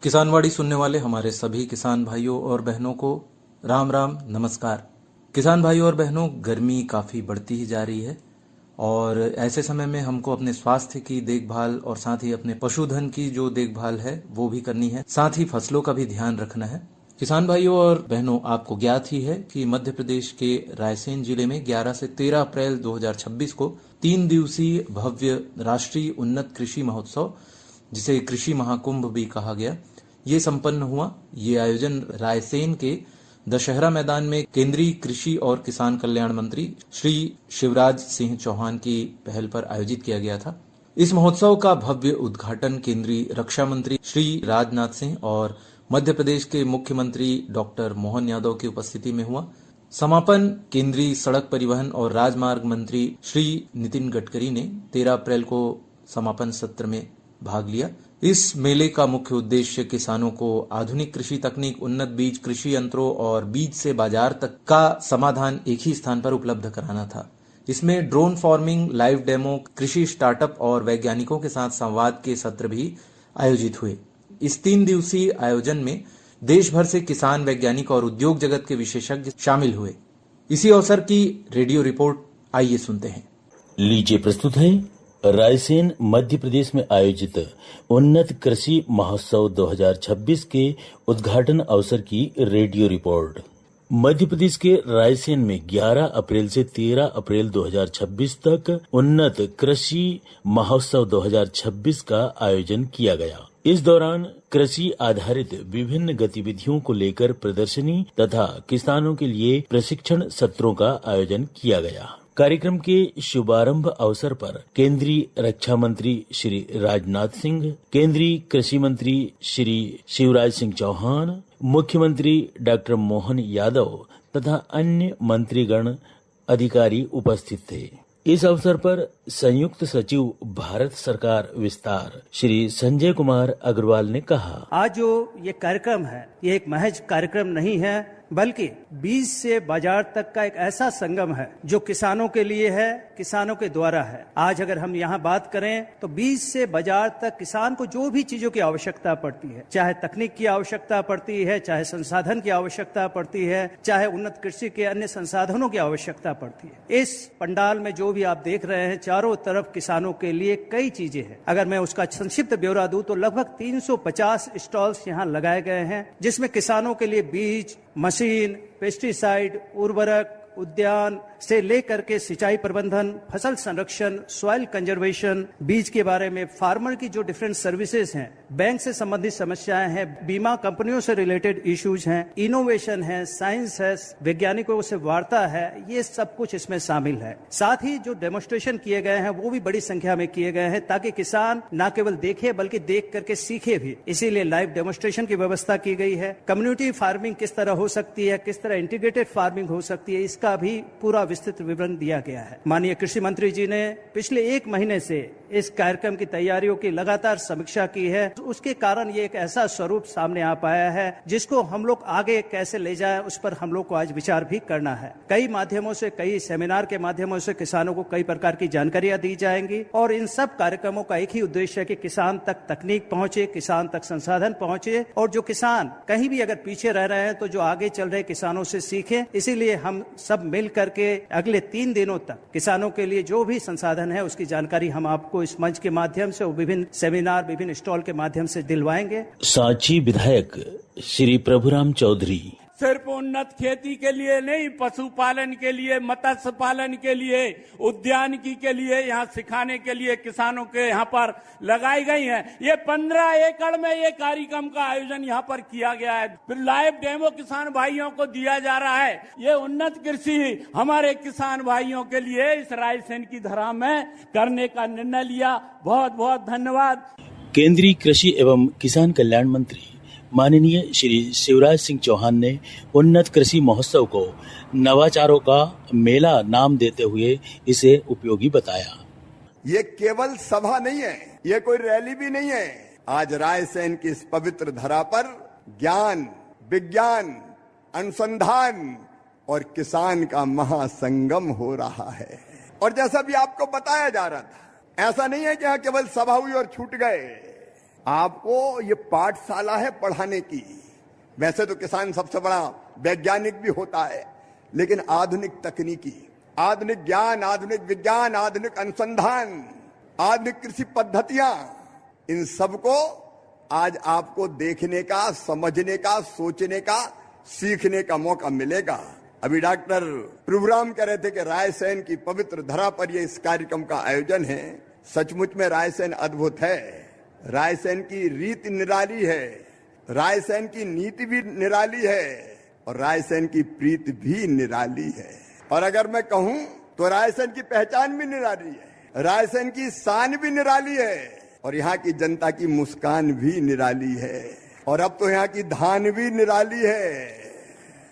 किसानवाड़ी सुनने वाले हमारे सभी किसान भाइयों और बहनों को राम राम नमस्कार। किसान भाइयों और बहनों, गर्मी काफ़ी बढ़ती ही जा रही है और ऐसे समय में हमको अपने स्वास्थ्य की देखभाल और साथ ही अपने पशुधन की जो देखभाल है वो भी करनी है, साथ ही फसलों का भी ध्यान रखना है। किसान भाइयों और बहनों, आपको ज्ञात ही है कि मध्य प्रदेश के रायसेन जिले में 11 से 13 अप्रैल 2026 को 3 दिवसीय भव्य राष्ट्रीय उन्नत कृषि महोत्सव, जिसे कृषि महाकुंभ भी कहा गया, ये संपन्न हुआ। ये आयोजन रायसेन के दशहरा मैदान में केंद्रीय कृषि और किसान कल्याण मंत्री श्री शिवराज सिंह चौहान की पहल पर आयोजित किया गया था। इस महोत्सव का भव्य उद्घाटन केंद्रीय रक्षा मंत्री श्री राजनाथ सिंह और मध्य प्रदेश के मुख्यमंत्री डॉक्टर मोहन यादव की उपस्थिति में हुआ। समापन केंद्रीय सड़क परिवहन और राजमार्ग मंत्री श्री नितिन गडकरी ने 13 अप्रैल को समापन सत्र में भाग लिया। इस मेले का मुख्य उद्देश्य किसानों को आधुनिक कृषि तकनीक, उन्नत बीज, कृषि यंत्रों और बीज से बाजार तक का समाधान एक ही स्थान पर उपलब्ध कराना था। इसमें ड्रोन फार्मिंग, लाइव डेमो, कृषि स्टार्टअप और वैज्ञानिकों के साथ संवाद के सत्र भी आयोजित हुए। इस 3 दिवसीय आयोजन में देश भर से किसान, वैज्ञानिक और उद्योग जगत के विशेषज्ञ शामिल हुए। इसी अवसर की रेडियो रिपोर्ट आइए सुनते हैं। लीजिए प्रस्तुत है रायसेन मध्य प्रदेश में आयोजित उन्नत कृषि महोत्सव 2026 के उद्घाटन अवसर की रेडियो रिपोर्ट। मध्य प्रदेश के रायसेन में 11 अप्रैल से 13 अप्रैल 2026 तक उन्नत कृषि महोत्सव 2026 का आयोजन किया गया। इस दौरान कृषि आधारित विभिन्न गतिविधियों को लेकर प्रदर्शनी तथा किसानों के लिए प्रशिक्षण सत्रों का आयोजन किया गया। कार्यक्रम के शुभारंभ अवसर पर केंद्रीय रक्षा मंत्री श्री राजनाथ सिंह, केंद्रीय कृषि मंत्री श्री शिवराज सिंह चौहान, मुख्यमंत्री डॉक्टर मोहन यादव तथा अन्य मंत्रीगण अधिकारी उपस्थित थे। इस अवसर पर संयुक्त सचिव भारत सरकार विस्तार श्री संजय कुमार अग्रवाल ने कहा, आज जो ये कार्यक्रम है, ये एक महज कार्यक्रम नहीं है, बल्कि बीज से बाजार तक का एक ऐसा संगम है जो किसानों के लिए है, किसानों के द्वारा है। आज अगर हम यहाँ बात करें तो बीज से बाजार तक किसान को जो भी चीजों की आवश्यकता पड़ती है, चाहे तकनीक की आवश्यकता पड़ती है, चाहे संसाधन की आवश्यकता पड़ती है, चाहे उन्नत कृषि के अन्य संसाधनों की आवश्यकता पड़ती है। इस पंडाल में जो भी आप देख रहे हैं, चारों तरफ किसानों के लिए कई चीजें हैं। अगर मैं उसका संक्षिप्त ब्यौरा दूं तो लगभग 350 स्टॉल्स यहाँ लगाए गए हैं, जिसमें किसानों के लिए बीज, मशीन, पेस्टिसाइड, उर्वरक, उद्यान से लेकर के सिंचाई प्रबंधन, फसल संरक्षण, सॉइल कंजर्वेशन, बीज के बारे में फार्मर की जो डिफरेंट सर्विसेज हैं, बैंक से संबंधित समस्याएं हैं, बीमा कंपनियों से रिलेटेड इश्यूज हैं, इनोवेशन है, साइंस है, वैज्ञानिकों से वार्ता है, ये सब कुछ इसमें शामिल है। साथ ही जो डेमोन्स्ट्रेशन किए गए हैं वो भी बड़ी संख्या में किए गए हैं, ताकि किसान न केवल देखे बल्कि देख करके सीखे भी। इसीलिए लाइव डेमोन्स्ट्रेशन की व्यवस्था की गई है। कम्युनिटी फार्मिंग किस तरह हो सकती है, किस तरह इंटीग्रेटेड फार्मिंग हो सकती है, इसका भी पूरा विस्तृत विवरण दिया गया है। माननीय कृषि मंत्री जी ने पिछले 1 महीने से इस कार्यक्रम की तैयारियों की लगातार समीक्षा की है। उसके कारण ये एक ऐसा स्वरूप सामने आ पाया है जिसको हम लोग आगे कैसे ले जाएं, उस पर हम लोग को आज विचार भी करना है। कई माध्यमों से, कई सेमिनार के माध्यमों से किसानों को कई प्रकार की जानकारियां दी जाएंगी और इन सब कार्यक्रमों का एक ही उद्देश्य है कि किसान तक तकनीक पहुंचे, किसान तक संसाधन पहुंचे और जो किसान कहीं भी अगर पीछे रह रहे हैं तो जो आगे चल रहे किसानों से सीखें। इसीलिए हम सब मिल करके अगले 3 दिनों तक किसानों के लिए जो भी संसाधन है उसकी जानकारी हम आपको इस मंच के माध्यम से और विभिन्न सेमिनार, विभिन्न स्टॉल के माध्यम से दिलवाएंगे। सांची विधायक श्री प्रभुराम चौधरी, सिर्फ उन्नत खेती के लिए नहीं, पशुपालन के लिए, मत्स्य पालन के लिए, उद्यानिकी के लिए, यहाँ सिखाने के लिए किसानों के यहाँ पर लगाई गई है। ये 15 एकड़ में ये कार्यक्रम का आयोजन यहाँ पर किया गया है। फिर लाइव डेमो किसान भाइयों को दिया जा रहा है। ये उन्नत कृषि हमारे किसान भाइयों के लिए इस रायसेन की धरा में करने का निर्णय लिया। बहुत बहुत धन्यवाद। केंद्रीय कृषि एवं किसान कल्याण मंत्री माननीय श्री शिवराज सिंह चौहान ने उन्नत कृषि महोत्सव को नवाचारों का मेला नाम देते हुए इसे उपयोगी बताया। ये केवल सभा नहीं है, ये कोई रैली भी नहीं है। आज रायसेन की इस पवित्र धरा पर ज्ञान, विज्ञान, अनुसंधान और किसान का महासंगम हो रहा है। और जैसा भी आपको बताया जा रहा था, ऐसा नहीं है कि यहां केवल सभा हुई और छूट गए। आपको ये पाठशाला है पढ़ाने की। वैसे तो किसान सबसे बड़ा वैज्ञानिक भी होता है, लेकिन आधुनिक तकनीकी, आधुनिक ज्ञान, आधुनिक विज्ञान, आधुनिक अनुसंधान, आधुनिक कृषि पद्धतियां, इन सबको आज आपको देखने का, समझने का, सोचने का, सीखने का मौका मिलेगा। अभी डॉक्टर प्रभुराम कह रहे थे कि रायसेन की पवित्र धरा पर ये इस कार्यक्रम का आयोजन है। सचमुच में रायसेन अद्भुत है। रायसेन की रीति निराली है, रायसेन की नीति भी निराली है और रायसेन की प्रीति भी निराली है। और अगर मैं कहूं तो रायसेन की पहचान भी निराली है, रायसेन की शान भी निराली है और यहाँ की जनता की मुस्कान भी निराली है। और अब तो यहाँ की धान भी निराली है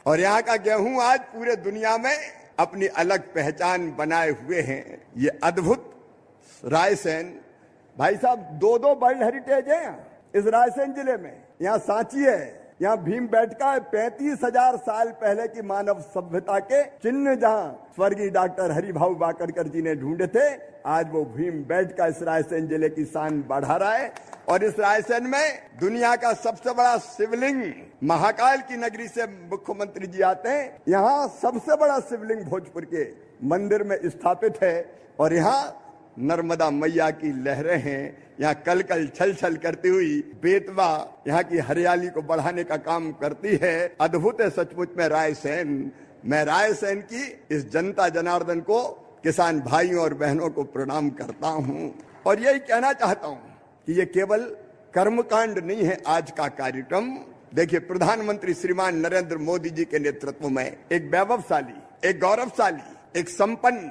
और यहाँ का गेहूं आज पूरे दुनिया में अपनी अलग पहचान बनाए हुए हैं। ये अद्भुत रायसेन, भाई साहब, दो वर्ल्ड हेरिटेज है इस रायसेन जिले में। यहाँ सांची है, यहाँ भीमबेटका है, 35,000 साल पहले की मानव सभ्यता के चिन्ह जहाँ स्वर्गीय डॉक्टर हरिभाऊ बाकरकर जी ने ढूंढे थे, आज वो भीमबेटका इस रायसेन जिले की शान बढ़ा रहा है। और इस रायसेन में दुनिया का सबसे बड़ा शिवलिंग, महाकाल की नगरी से मुख्यमंत्री जी आते हैं, यहाँ सबसे बड़ा शिवलिंग भोजपुर के मंदिर में स्थापित है और यहाँ नर्मदा मैया की लहरें हैं। यहाँ कल कल छल छल करती हुई बेतवा यहाँ की हरियाली को बढ़ाने का काम करती है। अद्भुत है सचमुच में रायसेन। मैं रायसेन की इस जनता जनार्दन को, किसान भाइयों और बहनों को प्रणाम करता हूँ और यही कहना चाहता हूँ कि ये केवल कर्मकांड नहीं है आज का कार्यक्रम। देखिए, प्रधानमंत्री श्रीमान नरेंद्र मोदी जी के नेतृत्व में एक वैभवशाली, एक गौरवशाली, एक संपन्न,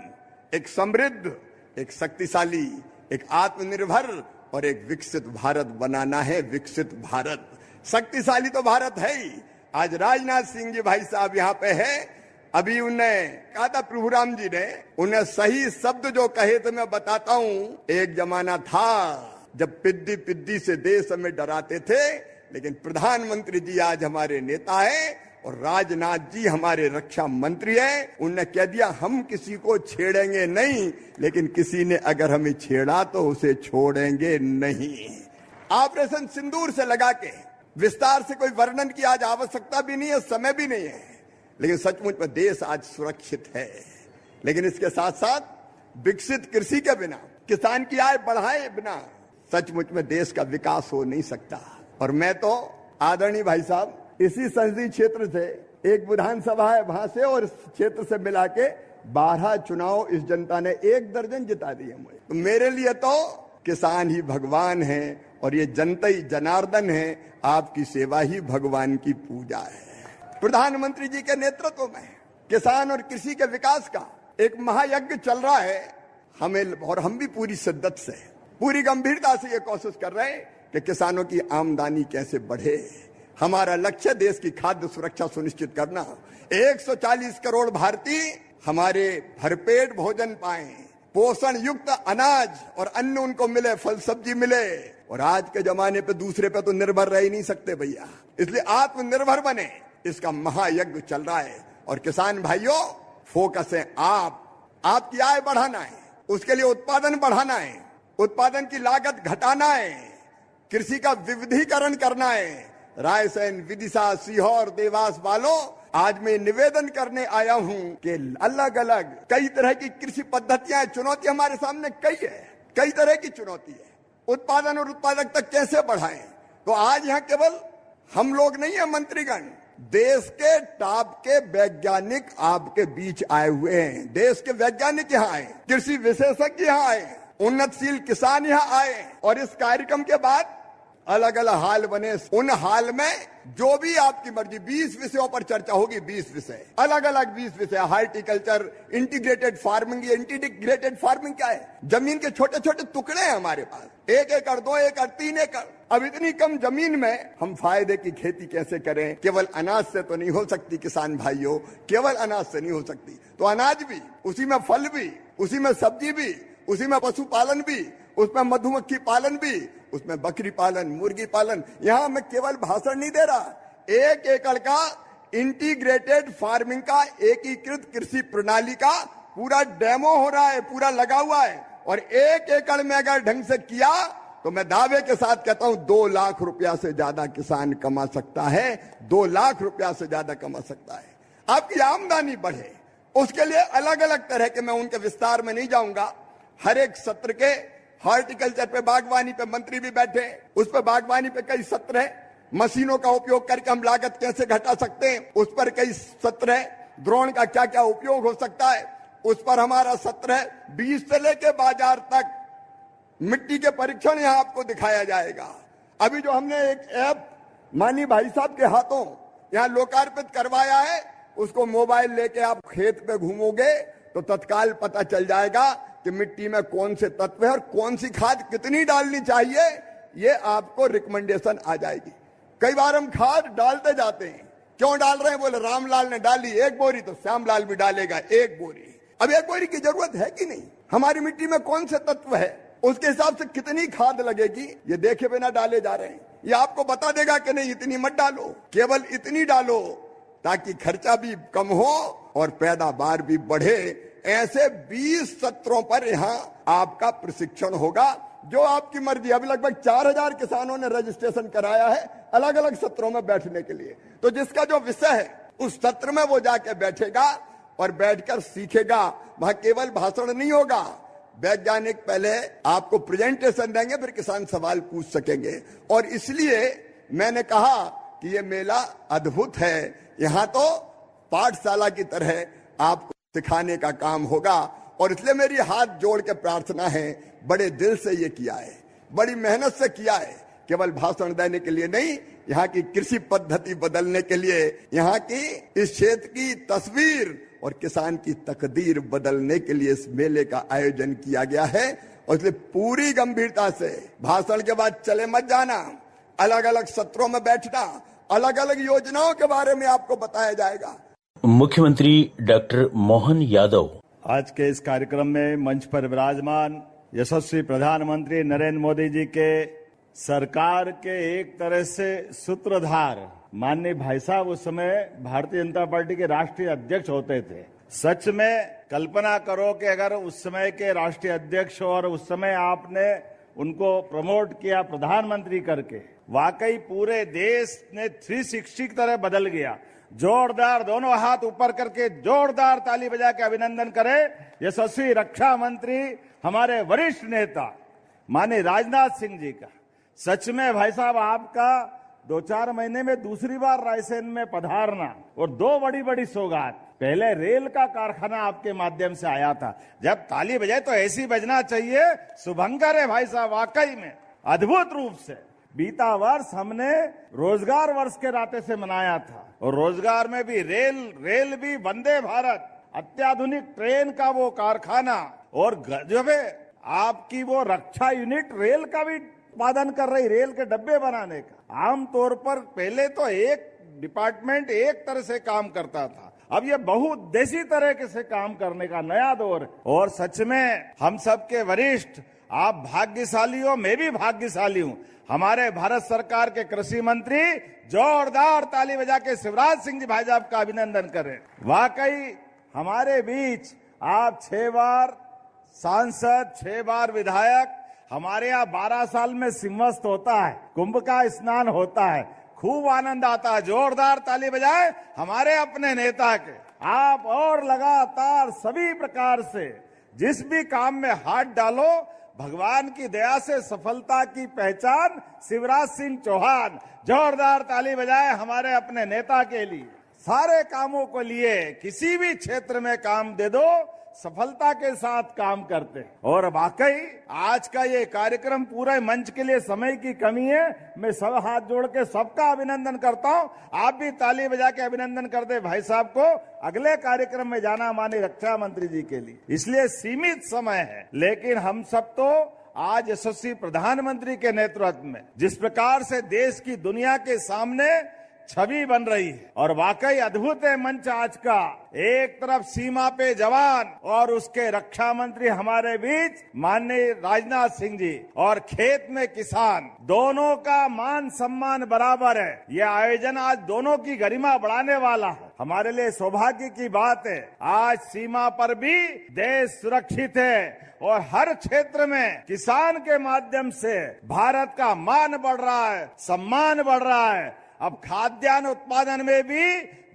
एक समृद्ध, एक शक्तिशाली, एक आत्मनिर्भर और एक विकसित भारत बनाना है। विकसित भारत, शक्तिशाली तो भारत है ही। आज राजनाथ सिंह जी भाई साहब यहाँ पे है। अभी उन्हें कहा था प्रभुराम जी ने, उन्हें सही शब्द जो कहे तो मैं बताता हूँ। एक जमाना था जब पिद्दी पिद्दी से देश हमें डराते थे, लेकिन प्रधानमंत्री जी आज हमारे नेता है और राजनाथ जी हमारे रक्षा मंत्री हैं। उन्होंने कह दिया हम किसी को छेड़ेंगे नहीं, लेकिन किसी ने अगर हमें छेड़ा तो उसे छोड़ेंगे नहीं। ऑपरेशन सिंदूर से लगा के विस्तार से कोई वर्णन की आज आवश्यकता भी नहीं है, समय भी नहीं है, लेकिन सचमुच में देश आज सुरक्षित है। लेकिन इसके साथ साथ विकसित कृषि के बिना, किसान की आय बढ़ाए बिना सचमुच में देश का विकास हो नहीं सकता। और मैं तो आदरणीय भाई साहब, इसी संसदीय क्षेत्र से एक विधानसभा है वहां से और इस क्षेत्र से मिला के 12 चुनाव इस जनता ने 1 दर्जन जिता दिए मुझे। तो मेरे लिए तो किसान ही भगवान है और ये जनता ही जनार्दन है। आपकी सेवा ही भगवान की पूजा है। प्रधानमंत्री जी के नेतृत्व में किसान और कृषि के विकास का एक महायज्ञ चल रहा है। हमें और हम भी पूरी शिद्दत से, पूरी गंभीरता से ये कोशिश कर रहे हैं कि किसानों की आमदनी कैसे बढ़े। हमारा लक्ष्य देश की खाद्य सुरक्षा सुनिश्चित करना। 140 करोड़ भारतीय हमारे भरपेट भोजन पाएं, पोषण युक्त अनाज और अन्न उनको मिले, फल सब्जी मिले। और आज के जमाने पे दूसरे पे तो निर्भर रह ही नहीं सकते भैया, इसलिए आत्मनिर्भर बने, इसका महायज्ञ चल रहा है। और किसान भाइयों, फोकस है आपकी आय बढ़ाना है, उसके लिए उत्पादन बढ़ाना है, उत्पादन की लागत घटाना है, कृषि का विविधीकरण करना है। रायसेन, विदिशा, सीहोर, देवास वालों, आज मैं निवेदन करने आया हूं कि अलग अलग कई तरह की कृषि पद्धतियां, चुनौती हमारे सामने कई तरह की चुनौती है। उत्पादन और उत्पादकता कैसे बढ़ाएं? तो आज यहाँ केवल हम लोग नहीं है मंत्रीगण, देश के टॉप के वैज्ञानिक आपके बीच आए हुए हैं। देश के वैज्ञानिक यहाँ आए, कृषि विशेषज्ञ यहाँ आए, उन्नतशील किसान यहाँ आए। और इस कार्यक्रम के बाद अलग अलग हाल बने। उन हाल में जो भी आपकी मर्जी 20 विषयों पर चर्चा होगी। 20 विषय, अलग अलग 20 विषय। Horticulture, integrated farming. ये इंटीग्रेटेड फार्मिंग क्या है? जमीन के छोटे छोटे टुकड़े हैं हमारे पास, 1 एकड़, 2 एकड़, 3 एकड़। अब इतनी कम जमीन में हम फायदे की खेती कैसे करें? केवल अनाज से तो नहीं हो सकती किसान भाइयों, केवल अनाज से नहीं हो सकती। तो अनाज भी, उसी में फल भी, उसी में सब्जी भी, उसी में पशुपालन भी, उसमें मधुमक्खी पालन भी, उसमें बकरी पालन, मुर्गी पालन। यहां मैं केवल भाषण नहीं दे रहा, 1 एकड़ का इंटीग्रेटेड फार्मिंग का, एकीकृत कृषि प्रणाली का पूरा डेमो हो रहा है, पूरा लगा हुआ है। और 1 एकड़ में अगर ढंग से किया तो मैं दावे के साथ कहता हूं 2 लाख रुपया से ज्यादा किसान कमा सकता है, 2 लाख रुपया से ज्यादा कमा सकता है। आपकी आमदनी बढ़े, उसके लिए अलग अलग तरह के, मैं उनके विस्तार में नहीं जाऊंगा, हर एक सत्र के हॉर्टिकल्चर पे, बागवानी पे मंत्री भी बैठे, उस पर बागवानी पे कई सत्र है, मशीनों का उपयोग करके हम लागत कैसे घटा सकते हैं उस पर कई सत्र है, ड्रोन का क्या क्या उपयोग हो सकता है उस पर हमारा सत्र है, बीज से लेके बाजार तक मिट्टी के परीक्षण यहां आपको दिखाया जाएगा। अभी जो हमने एक ऐप मानी भाई साहब के हाथों यहां लोकार्पित करवाया है, उसको मोबाइल लेके आप खेत पे घूमोगे तो तत्काल पता चल जाएगा कि मिट्टी में कौन से तत्व है और कौन सी खाद कितनी डालनी चाहिए, ये आपको रिकमेंडेशन आ जाएगी। कई बार हम खाद डालते जाते हैं, क्यों डाल रहे हैं, बोले रामलाल ने डाली 1 बोरी तो श्यामलाल भी डालेगा 1 बोरी। अब 1 बोरी की जरूरत है कि नहीं, हमारी मिट्टी में कौन से तत्व है, उसके हिसाब से कितनी खाद लगेगी, ये देखे बिना डाले जा रहे हैं। ये आपको बता देगा कि नहीं इतनी मत डालो, केवल इतनी डालो ताकि खर्चा भी कम हो और पैदावार भी बढ़े। ऐसे 20 सत्रों पर यहाँ आपका प्रशिक्षण होगा, जो आपकी मर्जी। अभी लगभग 4000 किसानों ने रजिस्ट्रेशन कराया है अलग अलग सत्रों में बैठने के लिए। तो जिसका जो विषय है उस सत्र में वो जाके बैठेगा और बैठकर सीखेगा। वहां केवल भाषण नहीं होगा, वैज्ञानिक पहले आपको प्रेजेंटेशन देंगे, फिर किसान सवाल पूछ सकेंगे। और इसलिए मैंने कहा कि ये मेला अद्भुत है, यहाँ तो पाठशाला की तरह आपको सिखाने का काम होगा। और इसलिए मेरी हाथ जोड़ के प्रार्थना है, बड़े दिल से ये किया है, बड़ी मेहनत से किया है, केवल भाषण देने के लिए नहीं, यहाँ की कृषि पद्धति बदलने के लिए, यहाँ की इस क्षेत्र की तस्वीर और किसान की तकदीर बदलने के लिए इस मेले का आयोजन किया गया है। और इसलिए पूरी गंभीरता से भाषण के बाद चले मत जाना, अलग अलग सत्रों में बैठना, अलग अलग योजनाओं के बारे में आपको बताया जाएगा। मुख्यमंत्री डॉक्टर मोहन यादव आज के इस कार्यक्रम में मंच पर विराजमान यशस्वी प्रधानमंत्री नरेंद्र मोदी जी के सरकार के एक तरह से सूत्रधार माननीय भाई साहब उस समय भारतीय जनता पार्टी के राष्ट्रीय अध्यक्ष होते थे। सच में कल्पना करो कि अगर उस समय के राष्ट्रीय अध्यक्ष और उस समय आपने उनको प्रमोट किया प्रधानमंत्री करके, वाकई पूरे देश ने 360 की तरह बदल गया। जोरदार दोनों हाथ ऊपर करके जोरदार ताली बजा के अभिनंदन करें यशस्वी रक्षा मंत्री हमारे वरिष्ठ नेता माननीय राजनाथ सिंह जी का। सच में भाई साहब आपका 2-4 महीने में दूसरी बार रायसेन में पधारना और 2 बड़ी बड़ी सौगात। पहले रेल का कारखाना आपके माध्यम से आया था, जब ताली बजाए तो ऐसी बजना चाहिए, शुभंकर है भाई साहब, वाकई में अद्भुत रूप से। बीता वर्ष हमने रोजगार वर्ष के नाते से मनाया था और रोजगार में भी रेल भी वंदे भारत, अत्याधुनिक ट्रेन का वो कारखाना और जो है आपकी वो रक्षा यूनिट रेल का भी उत्पादन कर रही, रेल के डब्बे बनाने का। आमतौर पर पहले तो एक डिपार्टमेंट एक तरह से काम करता था, अब ये बहुउद्देशीय तरह से काम करने का नया दौर। और सच में हम सबके वरिष्ठ आप भाग्यशाली हो, मैं भी भाग्यशाली हूं। हमारे भारत सरकार के कृषि मंत्री जोरदार ताली बजा के शिवराज सिंह जी भाई साहब का अभिनंदन करें। वाकई हमारे बीच आप 6 बार सांसद, 6 बार विधायक, हमारे यहाँ 12 साल में सिंहस्थ होता है, कुंभ का स्नान होता है, खूब आनंद आता है। जोरदार ताली बजाए हमारे अपने नेता के। आप और लगातार सभी प्रकार से जिस भी काम में हाथ डालो, भगवान की दया से सफलता की पहचान शिवराज सिंह चौहान। जोरदार ताली बजाए हमारे अपने नेता के लिए। सारे कामों को लिए किसी भी क्षेत्र में काम दे दो, सफलता के साथ काम करते हैं। और वाकई आज का ये कार्यक्रम पूरे मंच के लिए समय की कमी है, मैं सब हाथ जोड़ के सबका अभिनंदन करता हूं। आप भी ताली बजा के अभिनंदन कर दे भाई साहब को। अगले कार्यक्रम में जाना माननीय रक्षा मंत्री जी के लिए, इसलिए सीमित समय है, लेकिन हम सब तो आज यशस्वी प्रधानमंत्री के नेतृत्व में जिस प्रकार से देश की दुनिया के सामने छवि बन रही है और वाकई अद्भुत है मंच आज का। एक तरफ सीमा पे जवान और उसके रक्षा मंत्री हमारे बीच माननीय राजनाथ सिंह जी और खेत में किसान, दोनों का मान सम्मान बराबर है। ये आयोजन आज दोनों की गरिमा बढ़ाने वाला है। हमारे लिए सौभाग्य की बात है, आज सीमा पर भी देश सुरक्षित है और हर क्षेत्र में किसान के माध्यम से भारत का मान बढ़ रहा है, सम्मान बढ़ रहा है। अब खाद्यान्न उत्पादन में भी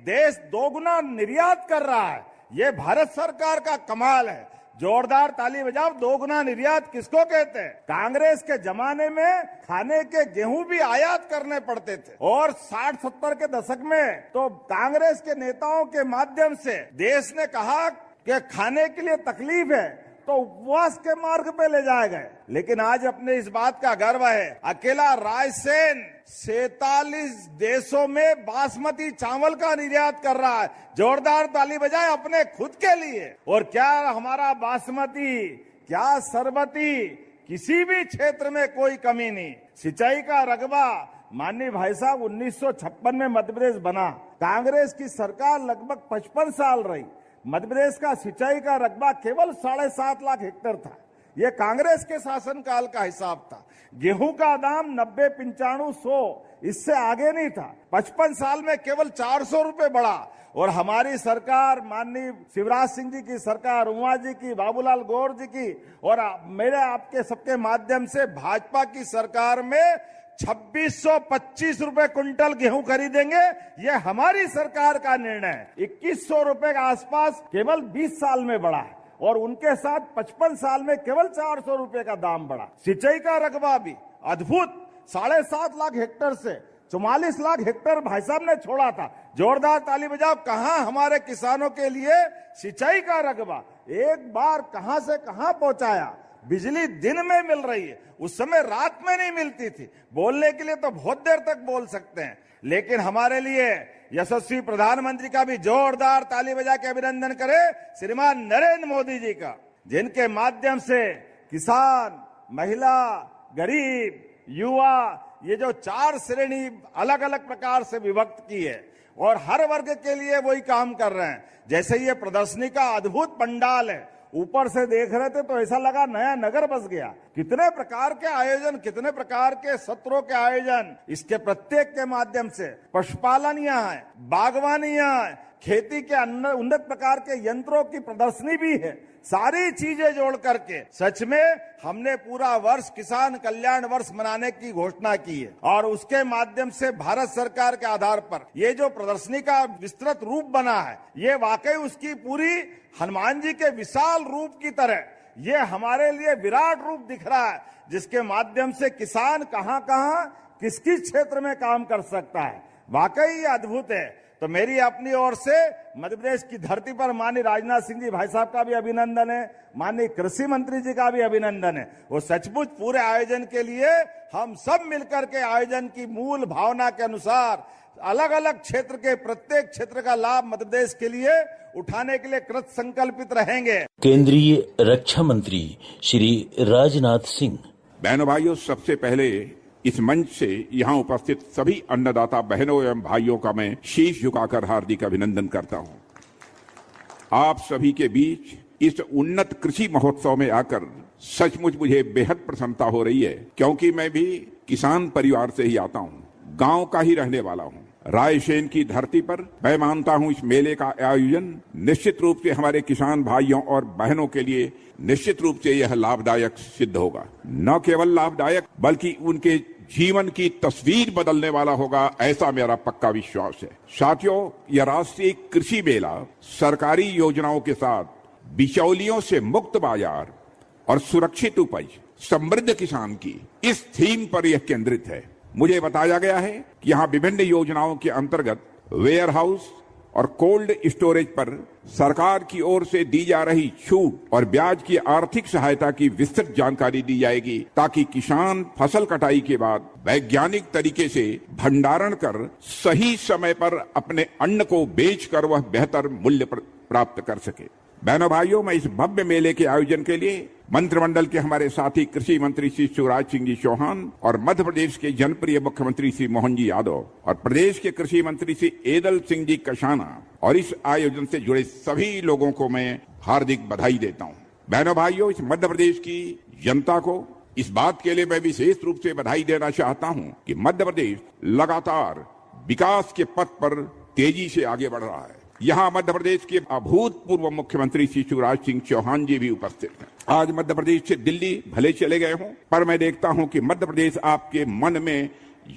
देश दोगुना निर्यात कर रहा है। ये भारत सरकार का कमाल है। जोरदार ताली बजाओ। दोगुना निर्यात किसको कहते हैं? कांग्रेस के जमाने में खाने के गेहूं भी आयात करने पड़ते थे और 60-70 के दशक में तो कांग्रेस के नेताओं के माध्यम से देश ने कहा कि खाने के लिए तकलीफ है तो उपवास के मार्ग पे ले जाए गए। लेकिन आज अपने इस बात का गर्व है, अकेला रायसेन 47 देशों में बासमती चावल का निर्यात कर रहा है। जोरदार ताली बजाए अपने खुद के लिए। और क्या हमारा बासमती, क्या सरबती, किसी भी क्षेत्र में कोई कमी नहीं। सिंचाई का रकबा माननीय भाई साहब 1956 में मध्य प्रदेश बना, कांग्रेस की सरकार लगभग 55 साल रही। मध्य प्रदेश का सिंचाई का रकबा केवल 7.5 लाख हेक्टेयर था। यह कांग्रेस के शासनकाल का हिसाब था। गेहूं का दाम 90, 95, 100 इससे आगे नहीं था। 55 साल में केवल 400 रुपए बढ़ा। और हमारी सरकार, माननीय शिवराज सिंह जी की सरकार, उमा जी की, बाबूलाल गौर जी की और मेरे आपके सबके माध्यम से भाजपा की सरकार में 2625 रुपए क्विंटल गेहूं खरीदेंगे। ये हमारी सरकार का निर्णय है। 2100 रुपए के आसपास केवल 20 साल में बढ़ा है और उनके साथ 55 साल में केवल 400 रुपए का दाम बढ़ा। सिंचाई का रकबा भी अद्भुत 7.5 लाख हेक्टेयर से 44 लाख हेक्टेयर भाई साहब ने छोड़ा था। जोरदार ताली बजाओ। कहां हमारे किसानों के लिए सिंचाई का रकबा एक बार कहां से कहां पहुंचाया। बिजली दिन में मिल रही है, उस समय रात में नहीं मिलती थी। बोलने के लिए तो बहुत देर तक बोल सकते हैं, लेकिन हमारे लिए यशस्वी प्रधानमंत्री का भी जोरदार ताली बजा के अभिनंदन करें श्रीमान नरेंद्र मोदी जी का, जिनके माध्यम से किसान, महिला, गरीब, युवा, ये जो 4 श्रेणी अलग अलग प्रकार से विभक्त की है और हर वर्ग के लिए वही काम कर रहे हैं। जैसे ये प्रदर्शनी का अद्भुत पंडाल है, ऊपर से देख रहे थे तो ऐसा लगा नया नगर बस गया। कितने प्रकार के आयोजन, कितने प्रकार के सत्रों के आयोजन, इसके प्रत्येक के माध्यम से पशुपालन यहाँ है, बागवानी यहाँ है, खेती के उन्नत प्रकार के यंत्रों की प्रदर्शनी भी है। सारी चीजें जोड़ करके सच में हमने पूरा वर्ष किसान कल्याण वर्ष मनाने की घोषणा की है और उसके माध्यम से भारत सरकार के आधार पर ये जो प्रदर्शनी का विस्तृत रूप बना है, ये वाकई उसकी पूरी हनुमान जी के विशाल रूप की तरह ये हमारे लिए विराट रूप दिख रहा है, जिसके माध्यम से किसान कहां कहां किस किस क्षेत्र में काम कर सकता है। वाकई ये अद्भुत है। तो मेरी अपनी ओर से मध्य प्रदेश की धरती पर माननीय राजनाथ सिंह जी भाई साहब का भी अभिनंदन है, माननीय कृषि मंत्री जी का भी अभिनंदन है। वो सचमुच पूरे आयोजन के लिए हम सब मिलकर के आयोजन की मूल भावना के अनुसार अलग अलग क्षेत्र के प्रत्येक क्षेत्र का लाभ मध्य प्रदेश के लिए उठाने के लिए कृत संकल्पित रहेंगे। केंद्रीय रक्षा मंत्री श्री राजनाथ सिंह। बहनों भाइयों, सबसे पहले इस मंच से यहाँ उपस्थित सभी अन्नदाता बहनों एवं भाइयों का मैं शीश झुकाकर हार्दिक अभिनंदन करता हूँ। आप सभी के बीच इस उन्नत कृषि महोत्सव में आकर सचमुच मुझे बेहद प्रसन्नता हो रही है, क्योंकि मैं भी किसान परिवार से ही आता हूँ, गांव का ही रहने वाला हूँ। रायसेन की धरती पर मैं मानता हूँ इस मेले का आयोजन निश्चित रूप से हमारे किसान भाइयों और बहनों के लिए निश्चित रूप से यह लाभदायक सिद्ध होगा। न केवल लाभदायक बल्कि उनके जीवन की तस्वीर बदलने वाला होगा, ऐसा मेरा पक्का विश्वास है। साथियों, यह राष्ट्रीय कृषि मेला सरकारी योजनाओं के साथ बिचौलियों से मुक्त बाजार और सुरक्षित उपज, समृद्ध किसान की इस थीम पर यह केंद्रित है। मुझे बताया गया है कि यहाँ विभिन्न योजनाओं के अंतर्गत वेयर हाउस और कोल्ड स्टोरेज पर सरकार की ओर से दी जा रही छूट और ब्याज की आर्थिक सहायता की विस्तृत जानकारी दी जाएगी, ताकि किसान फसल कटाई के बाद वैज्ञानिक तरीके से भंडारण कर सही समय पर अपने अन्न को बेचकर वह बेहतर मूल्य प्राप्त कर सके। बहनों भाइयों, मैं इस भव्य मेले के आयोजन के लिए मंत्रिमंडल के हमारे साथी कृषि मंत्री श्री शिवराज सिंह जी चौहान और मध्य प्रदेश के जनप्रिय मुख्यमंत्री श्री मोहन जी यादव और प्रदेश के कृषि मंत्री श्री एदल सिंह जी कशाना और इस आयोजन से जुड़े सभी लोगों को मैं हार्दिक बधाई देता हूं। बहनों भाइयों, इस मध्य प्रदेश की जनता को इस बात के लिए मैं विशेष रूप से बधाई देना चाहता हूं कि मध्य प्रदेश लगातार विकास के पथ पर तेजी से आगे बढ़ रहा है। यहाँ मध्य प्रदेश के अभूतपूर्व मुख्यमंत्री श्री शिवराज सिंह चौहान जी भी उपस्थित हैं। आज मध्य प्रदेश से दिल्ली भले चले गए हों, पर मैं देखता हूं कि मध्य प्रदेश आपके मन में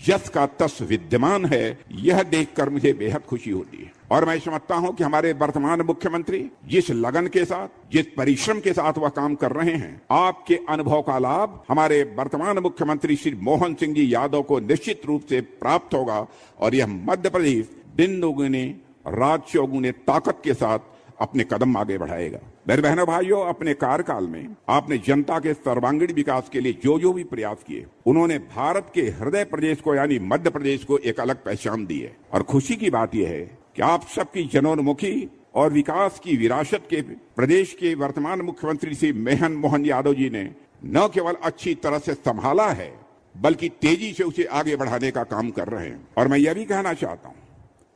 यश का तस विद्यमान है। यह देखकर मुझे बेहद खुशी होती है और मैं समझता हूं कि हमारे वर्तमान मुख्यमंत्री जिस लगन के साथ, जिस परिश्रम के साथ वह काम कर रहे हैं, आपके अनुभव का लाभ हमारे वर्तमान मुख्यमंत्री श्री मोहन सिंह जी यादव को निश्चित रूप से प्राप्त होगा और यह मध्य प्रदेश दिन दोगुने रात चौगुने ताकत के साथ अपने कदम आगे बढ़ाएगा। मेरे बहनों भाइयों, अपने कार्यकाल में आपने जनता के सर्वांगीण विकास के लिए जो भी प्रयास किए, उन्होंने भारत के हृदय प्रदेश को यानी मध्य प्रदेश को एक अलग पहचान दी है। और खुशी की बात यह है कि आप सबकी जनोन्मुखी और विकास की विरासत के प्रदेश के वर्तमान मुख्यमंत्री श्री मोहन यादव जी ने न केवल अच्छी तरह से संभाला है, बल्कि तेजी से उसे आगे बढ़ाने का काम कर रहे हैं। और मैं यह भी कहना चाहता हूं,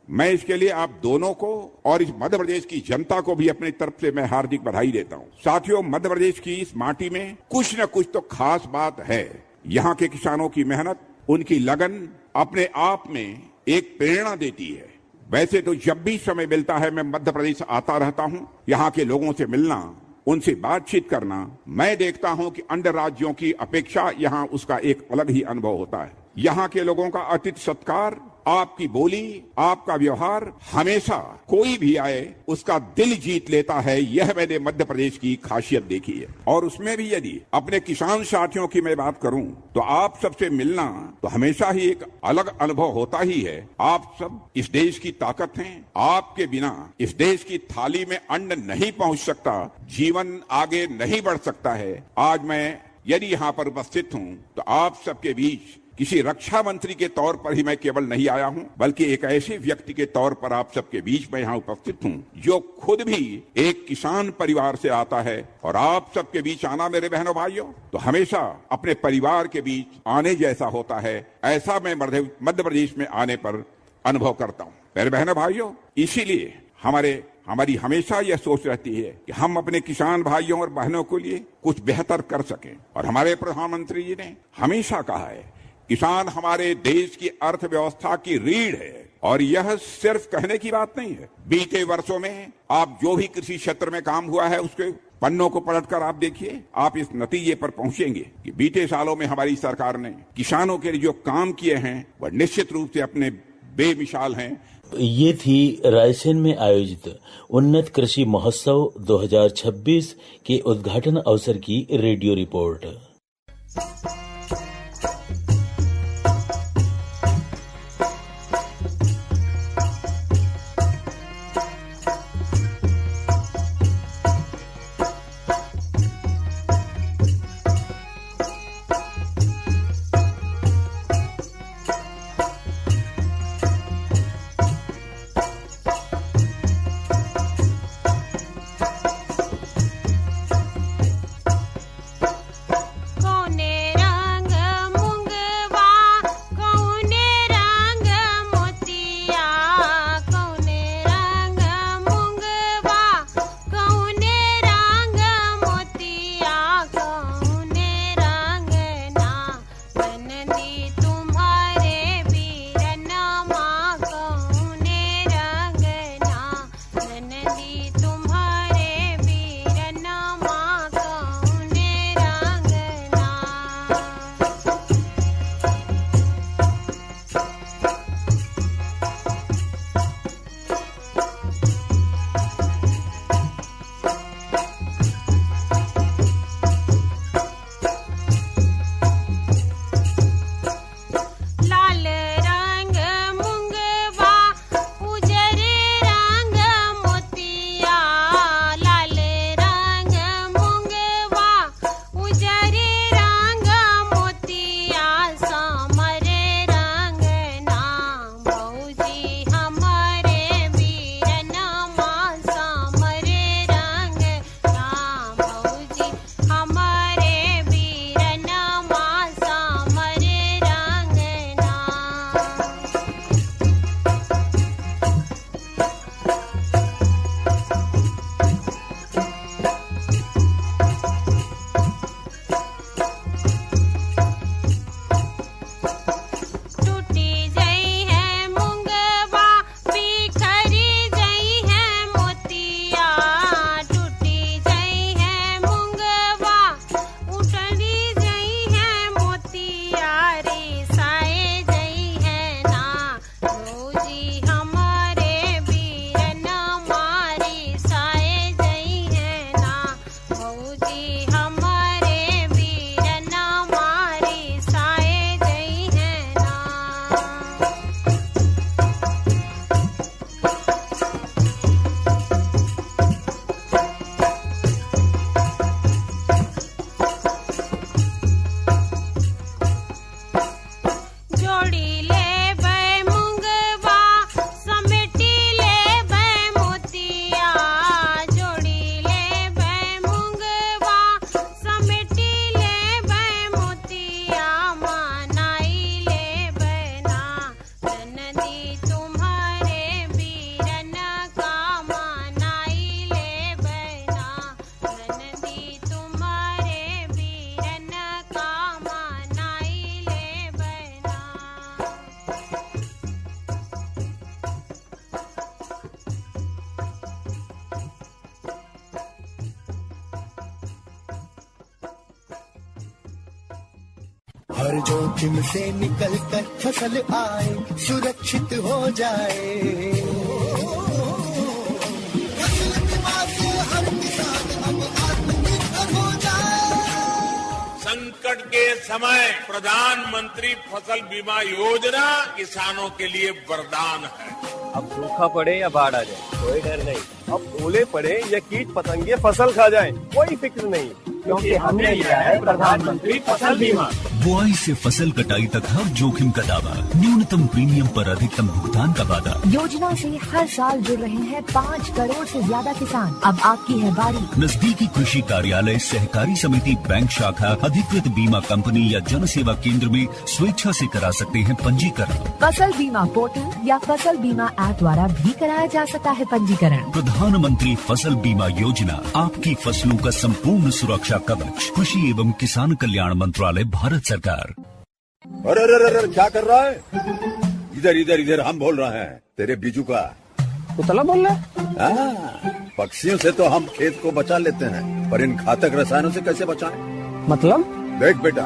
मैं इसके लिए आप दोनों को और इस मध्य प्रदेश की जनता को भी अपनी तरफ से मैं हार्दिक बधाई देता हूं। साथियों, मध्य प्रदेश की इस माटी में कुछ न कुछ तो खास बात है। यहाँ के किसानों की मेहनत, उनकी लगन अपने आप में एक प्रेरणा देती है। वैसे तो जब भी समय मिलता है मैं मध्य प्रदेश आता रहता हूं। यहाँ के लोगों से मिलना, उनसे बातचीत करना, मैं देखता हूं कि अन्य राज्यों की अपेक्षा यहाँ उसका एक अलग ही अनुभव होता है। यहाँ के लोगों का अतिथि सत्कार, आपकी बोली, आपका व्यवहार हमेशा कोई भी आए उसका दिल जीत लेता है। यह मैंने मध्य प्रदेश की खासियत देखी है। और उसमें भी यदि अपने किसान साथियों की मैं बात करूं तो आप सबसे मिलना तो हमेशा ही एक अलग अनुभव होता ही है। आप सब इस देश की ताकत हैं। आपके बिना इस देश की थाली में अन्न नहीं पहुंच सकता, जीवन आगे नहीं बढ़ सकता है। आज मैं यदि यहाँ पर उपस्थित हूं तो आप सबके बीच किसी रक्षा मंत्री के तौर पर ही मैं केवल नहीं आया हूं, बल्कि एक ऐसे व्यक्ति के तौर पर आप सबके बीच में यहाँ उपस्थित हूं जो खुद भी एक किसान परिवार से आता है। और आप सबके बीच आना मेरे बहनों भाइयों तो हमेशा अपने परिवार के बीच आने जैसा होता है। ऐसा मैं मध्य प्रदेश में आने पर अनुभव करता हूं। मेरे बहनों भाइयों, इसीलिए हमारी हमेशा यह सोच रहती है कि हम अपने किसान भाइयों और बहनों के लिए कुछ बेहतर कर सकें। और हमारे प्रधानमंत्री जी ने हमेशा कहा है, किसान हमारे देश की अर्थव्यवस्था की रीढ़ है। और यह सिर्फ कहने की बात नहीं है। बीते वर्षों में आप जो भी कृषि क्षेत्र में काम हुआ है उसके पन्नों को पलटकर आप देखिए, आप इस नतीजे पर पहुंचेंगे कि बीते सालों में हमारी सरकार ने किसानों के लिए जो काम किए हैं वह निश्चित रूप से अपने बेमिसाल हैं। ये थी रायसेन में आयोजित उन्नत कृषि महोत्सव 2026 के उद्घाटन अवसर की रेडियो रिपोर्ट। कौने रा हर जोखिम से निकल कर फसल आए, सुरक्षित हो जाए। फसल बीमा से हर किसान अब आत्मनिर्भर हो जाए। संकट के समय प्रधानमंत्री फसल बीमा योजना किसानों के लिए वरदान है। अब सूखा पड़े या बाढ़ आ जाए कोई डर नहीं, अब ओले पड़े या कीट पतंगे फसल खा जाए कोई फिक्र नहीं, क्योंकि हमने लिया है प्रधानमंत्री फसल बीमा। बुआई से फसल कटाई तक हर जोखिम का दावा, न्यूनतम प्रीमियम पर अधिकतम भुगतान का वादा। योजना से हर साल जुड़ रहे हैं 5 करोड़ से ज्यादा किसान। अब आपकी है बारी। नजदीकी कृषि कार्यालय, सहकारी समिति, बैंक शाखा, अधिकृत बीमा कंपनी या जन सेवा केंद्र में स्वेच्छा से करा सकते हैं पंजीकरण। फसल बीमा पोर्टल या फसल बीमा ऐप द्वारा भी कराया जा सकता है पंजीकरण। प्रधानमंत्री फसल बीमा योजना, आपकी फसलों का संपूर्ण सुरक्षा कवच। कृषि एवं किसान कल्याण मंत्रालय, भारत सरकार। अरे अरे अरे क्या कर रहा है? इधर इधर इधर हम बोल रहे हैं तेरे बीजू का। उतला बोल रहा है? पक्षियों से तो हम खेत को बचा लेते हैं, पर इन घातक रसायनों से कैसे बचाएं? मतलब? देख बेटा,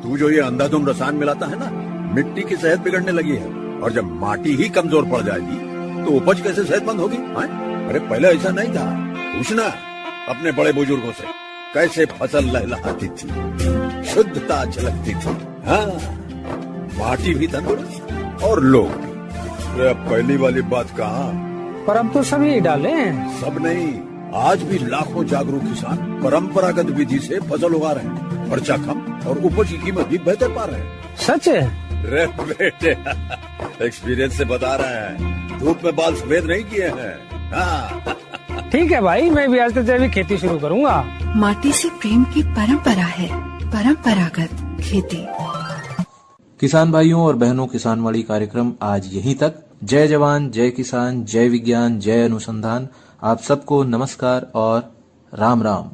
तू जो ये अंधाधुंध रसायन मिलाता है ना, मिट्टी की सेहत बिगड़ने लगी है। और जब माटी ही कमजोर पड़ जाएगी तो उपज कैसे सेहतमंद होगी? अरे पहले ऐसा नहीं था। पूछना अपने बड़े बुजुर्गों से, कैसे फसल लहलहाती थी, शुद्धता झलकती थी। हाँ, माटी भी तंदुरुस्त और लोग भी। अब पहली वाली बात कहाँ? पर अब तो सभी डाले हैं। सब नहीं, आज भी लाखों जागरूक किसान परंपरागत विधि से फसल उगा रहे हैं। खर्चा कम और उपज की कीमत भी बेहतर पा रहे हैं। सच है? रे बेटे, एक्सपीरियंस से बता रहे हैं, धूप में बाल सफेद नहीं किए हैं। हाँ। ठीक है भाई, मैं भी आज से जैविक खेती शुरू करूंगा। माटी से प्रेम की परंपरा है, परंपरागत खेती। किसान भाइयों और बहनों, किसानवाड़ी कार्यक्रम आज यहीं तक। जय जवान, जय किसान, जय विज्ञान, जय अनुसंधान। आप सबको नमस्कार और राम राम।